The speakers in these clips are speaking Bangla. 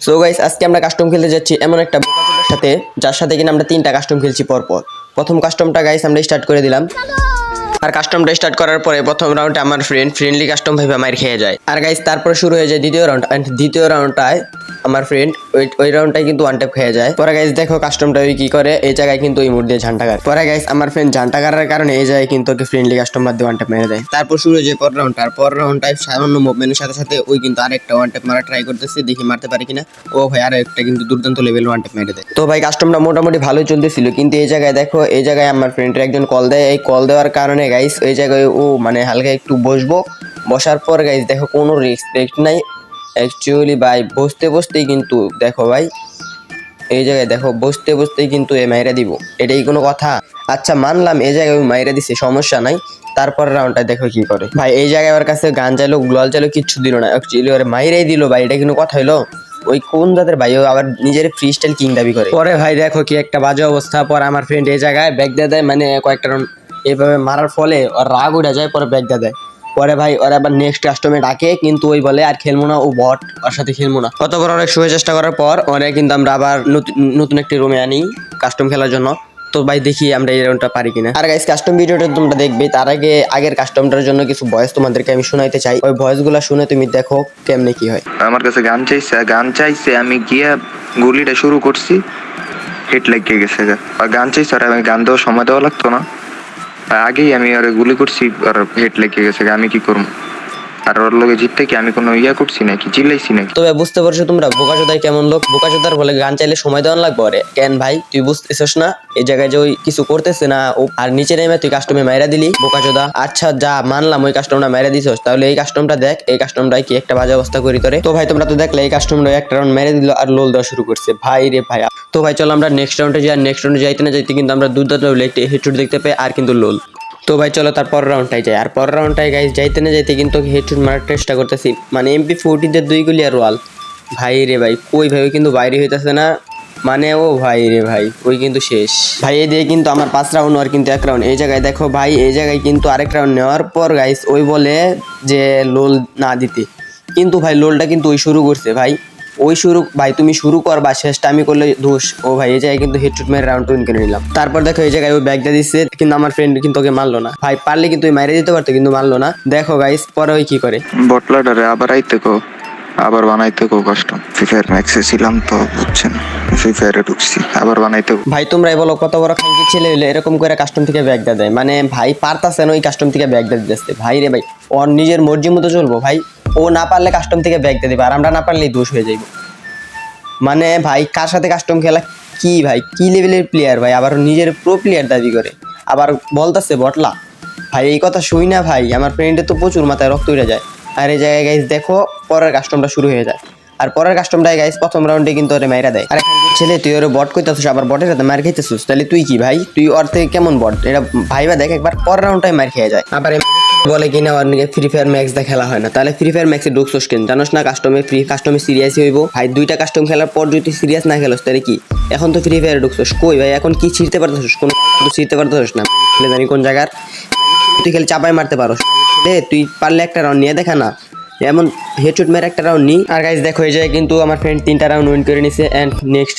সো গাইস, আজকে আমরা কাস্টম খেলতে যাচ্ছি এমন একটা বোকাচোদার সাথে, যার সাথে কিনা আমরা 3টা কাস্টম খেলছি পরপর। প্রথম কাস্টমটা গাইস আমরা স্টার্ট করে দিলাম। আর কাস্টমটা স্টার্ট করার পরে প্রথম রাউন্ডে আমার ফ্রেন্ডলি কাস্টম ভাইবা মার খেয়ে যায়। আর গাইস তারপর শুরু হয়ে যায় দ্বিতীয় রাউন্ড। এন্ড দ্বিতীয় রাউন্ডটায় আমার ফ্রেন্ড ওই রাউন্ডটাই কিন্তু ওয়ান ট্যাপ খেয়ে যায়। পরে গাইস দেখো কাস্টমটা ওই কি করে, এই জায়গায় কিন্তু ওই মুড দিয়ে ঝান্টাগার। পরে গাইস আমার ফ্রেন্ড ঝান্টাগারের কারণে এই জায়গায় কিন্তু ওকে ফ্রেন্ডলি কাস্টম বাদ দিয়ে ওয়ান ট্যাপ মেরে দেয়। তারপর শুরু হয়ে যায় পর রাউন্ডটা। আর পর রাউন্ডটায় সামান্য মুভমেন্টের সাথে সাথে ওই কিন্তু আরেকটা ওয়ান ট্যাপ মারা ট্রাই করতেছে, দেখি মারতে পারি কিনা। ও ভাই আরেকটা কিন্তু দুর্দান্ত লেভেল ওয়ান ট্যাপ মেরে দেয়। তো ভাই কাস্টমটা মোটামুটি ভালোই চলতেছিল, কিন্তু এই জায়গায় দেখো, এই জায়গায় আমার ফ্রেন্ডের একজন কল দেয়। এই কল দেওয়ার কারণে গাইস এই জায়গায় ও মানে হালকা একটু বসার পর গাইস দেখো কোনো রেসপেক্ট নাই অ্যাকচুয়ালি ভাই। বসতেই কিন্তু দেখো ভাই, এই জায়গায় দেখো বসতেই কিন্তু এ মাইরা দিব, এটাই কোনো কথা? আচ্ছা মানলাম এই জায়গায় ওই মাইরা দিছে, সমস্যা নাই। তারপর রাউন্ডটা দেখো কি করে ভাই। এই জায়গায় ওর কাছে গান চাইলো, গ্লোয়াল চাইলো, কিচ্ছু দিল না। অ্যাকচুয়ালি ওরে মাইরাই দিল ভাই, এটা কোনো কথা হইলো? ওই কোন জাতের ভাই, ও আবার নিজের ফ্রি স্টাইল কিং দাবি করে। পরে ভাই দেখো কি একটা বাজে অবস্থা। পর আমার ফ্রেন্ড এই জায়গায় ব্যাগ দিয়ে দেয়, মানে কয়েকটা রাউন্ড এইভাবে মারার ফলে ওর রাগ উঠে যায়, পরে ব্যাগ দিয়ে দেয়। পরে ভাই ওরা আবার নেক্সট কাস্টমে ডাকে, কিন্তু ওই বলে আর খেলবো না, ও বট, ওর সাথে খেলবো না। কতবার অনেক সময় চেষ্টা করার পর ওরা কিন্তু আমরা আবার নতুন একটি রুমে আনি কাস্টম খেলার জন্য। তো ভাই দেখি আমরা এই রাউন্ডটা পারি কিনা। আর গাইস কাস্টম ভিডিওটা তোমরা দেখবে, তার আগে আগের কাস্টমটার জন্য কিছু ভয়েস তোমাদেরকে আমি শোনাইতে চাই। ওই ভয়েসগুলো শুনে তুমি দেখো কেমনে কি হয়। আমার কাছে গান চাইছে আমি গিয়া গুলিটা শুরু করছি, হিট লেগে গেছে। আর গান চাইছে, আর আমি গান দেওয়ার সময় দেওয়া লাগতো না, আগেই আমি আর গুলি করছি আর হেড লেগে গেছে। আমি কি করবো? আর ওর লোকে জিততে কি আমি কোনো ইয়া করছি নাকি, চিল্লাইছি নাকি? তবে বুঝতে পারছো তোমরা বোকাচোদাই কেমন লোক। বোকাচোদার বলে গান চাইলে সময় দেওয়ান লাগবে। আরে কেন ভাই, তুই বুঝতেছিস না এই জায়গায় যে ওই কিছু করতেছে না ও, আর নিচে নেমে তুই কাস্টমে মাইরা দিলি বোকাচোদা। আচ্ছা যা মানলাম ওই কাস্টমটা মাইরা দিছস, তাহলে এই কাস্টমটা দেখ, এই কাস্টমটাই কি একটা বাজে অবস্থা করি তোরে। তো ভাই তোমরা তো দেখলে এই কাস্টমটা একটা রাউন্ড মেরে দিল আর লোল দেওয়া শুরু করছে ভাই রে ভাই। তো ভাই চলো আমরা নেক্সট রাউন্ডে যাই। নেক্সট রাউন্ডে যাইতে না যাইতে কিন্তু আমরা দুর্দান্ত হেডশট দেখতে পাই, আর কিন্তু লোল। তো ভাই চলো তারপর রাউন্ডটাই যাই। আর পর রাউন্ডটাই গাইস যাইতে না যাইতে কিন্তু হেডশট মারার চেষ্টা করতেছি, মানে MP40 2 গুলি আর ওয়াল। ভাই রে ভাই কই ভাই, ওই কিন্তু বাইরে হইতেছে না, মানে ও ভাই রে ভাই ওই কিন্তু শেষ ভাই। এই দিয়ে কিন্তু আমার 5 রাউন্ড আর কিন্তু 1 রাউন্ড। এই জায়গায় দেখো ভাই, এই জায়গায় কিন্তু আরেক রাউন্ড নেওয়ার পর গাইস ওই বলে যে লোল না দিতে, কিন্তু ভাই লোলটা কিন্তু ওই শুরু করছে ভাই। ওই শুরু ভাই, তুমি শুরু করবা, শেষটা আমি করলে দোষ। ও ভাই এই জায়গায় কিন্তু হেডশট মেরে রাউন্ড উইন করে নিলাম। তারপর দেখো এই জায়গায় ওই ব্যাগটা দিচ্ছে, কিন্তু আমার ফ্রেন্ড কিন্তু ওকে মারলো না ভাই। পারলে কিন্তু ওই মাইরে দিতে পারতো, কিন্তু মারলো না। দেখো গাইস পরে ওই কি করে, বটলাডারে আবার আইতে কো, আবার বানাইতে কো কষ্ট। ফ্রি ফায়ার ম্যাক্সে ছিলাম তো বুঝছেন, ফ্রি ফায়ারে ঢুকছি, আবার বানাইতে কো। ভাই তোমরাই বলো কত বড় খানকি ছেলে হইলে এরকম করে কাস্টম থেকে ব্যাগটা দেয়? মানে ভাই পারতাছে না ওই কাস্টম থেকে ব্যাগটা দিতেছে ভাই রে ভাই। ওর নিজের মর্জি মতো চলবো ভাই, ও না পারলে কাস্টম থেকে ব্যাগটা দিবে, আর আমরা না পারলেই দোষ হয়ে যাইব। মানে ভাই কার সাথে কাস্টম খেলা কি ভাই, কি লেভেলের প্লেয়ার ভাই, আবার নিজের প্রো প্লেয়ার দাবি করে, আবার বলতাছে বটলা। ভাই এই কথা শুই না ভাই, আমার ফ্রেন্ডের তো প্রচুর মাথায় রক্ত উঠে যায়। আর এই জায়গায় গাইস দেখো পরের কাস্টমটা শুরু হয়ে যায়। আর পরের কাস্টমটাই গাইস প্রথম রাউন্ডে কিন্তু ওরে মাইরা দেয়। আরে ছেলে তুই ওরে বট কইতাছিস, আবার বটের সাথে মার খাইতেছিস, তাহলে তুই কি ভাই, তুই ওর থেকে কেমন বট? এটা ভাইবা দেখ একবার, পরের রাউন্ডটাই মার খেয়ে যায়। আবার বলে কিনা ওর নিয়ে ফ্রি ফায়ার ম্যাক্স দা খেলা হয় না, তাহলে ফ্রি ফায়ার ম্যাক্সে ঢুকছোস কেন? জানোস না কাস্টমে সিরিয়াসই হইব ভাই। 2টা কাস্টম খেলার পর যদি সিরিয়াস না খেলোস তাহলে কি? এখন তো ফ্রি ফায়ারে ঢুকছোস, কই ভাই এখন কি ছিড়তে পারতেছিস? কোন ছিড়তে পারতেছিস না, জানি কোন জায়গার। তুই খেলে চাপাই মারতে পারোস, তুই পারলে একটা রাউন্ড নিয়ে দেখা না, এমন হেডশট মেরে একটা রাউন্ড নি। আর গাইস দেখো এই জায়গায় কিন্তু আমার ফ্রেন্ড 3টা রাউন্ড উইন করে নিছে। এন্ড নেক্সট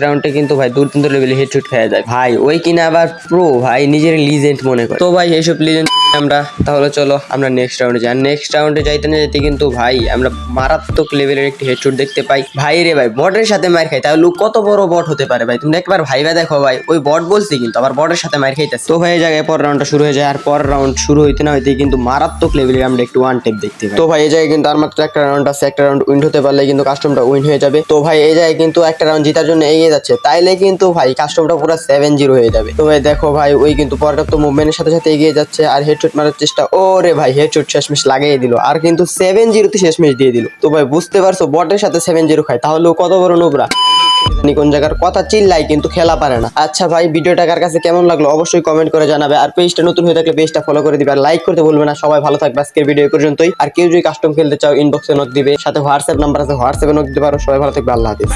রাউন্ডে কিন্তু ভাই দুর্দান্ত লেভেলে হেডশট খেয়ে যায় ভাই। ওই কিনা আবার প্রো ভাই, নিজের লিজেন্ড মনে করে। তো ভাই এইসব লিজেন্ড আমরা, তাহলে চলো আমরা নেক্সট রাউন্ডে যাই। নেক্সট রাউন্ডে যাইতে না যেতে কিন্তু ভাই আমরা মারাত্মক লেভেলের একটি হেডশট দেখতে পাই ভাই রে ভাই। বটের সাথে মার খাই, তাহলে কত বড় বট হতে পারে ভাই? তুমি একবার ভাইবা দেখো ভাই, ওই বট বলছি কিন্তু আবার বটের সাথে মার খাইতেছে। তো ভাই এই জায়গায় পর রাউন্ডটা শুরু হয়ে যায়। আর পর রাউন্ড শুরু হইতে না হইতে কিন্তু মারাত্মক লেভেলের আমরা একটু ওয়ান টেপ দেখতে পাই। তো ভাই এই জায়গায় কিন্তু আর মাত্র একটা রাউন্ড আছে, একটা রাউন্ড উইন হতে পারলে কিন্তু কাস্টমটা উইন হয়ে যাবে। তো ভাই এই জায়গায় কিন্তু একটা রাউন্ড জেতার জন্য এগিয়ে যাচ্ছে, তাইলে কিন্তু ভাই কাস্টমটা পুরো 7-0 হয়ে যাবে। তো ভাই দেখো ভাই ওই কিন্তু পর্যাপ্ত মুভমেন্টের সাথে সাথে এগিয়ে যাচ্ছে, আর হেডশট মারার চেষ্টা, ওরে ভাই হেডশট শেষমেশ লাগিয়ে দিল, আর কিন্তু 7-0 শেষমেশ দিয়ে দিল। তো ভাই বুঝতে পারছো বটের সাথে 7-0 খায়, তাহলে ও কত বড় নোবরা। কোন জায়গার কথা চিল্লাই কিন্তু খেলা পারে না। আচ্ছা ভাই ভিডিওটা কার কাছে কেমন লাগলো অবশ্যই কমেন্ট করে জানাবে, আর পেজটা নতুন হয়ে থাকলে পেজটা ফলো করে দিবে, আর লাইক করতে ভুলবে না। সবাই ভালো থাকবে, আজকের ভিডিও এই পর্যন্তই। আর কেউ যদি কাস্টম খেলতে চাও ইনবক্সে নক দিবে, সাথে হোয়াটসঅ্যাপ নাম্বার আছে, হোয়াটসঅ্যাপে নক দিতে পারো। সবাই ভালো থাকবে, আল্লাহ হাফেজ।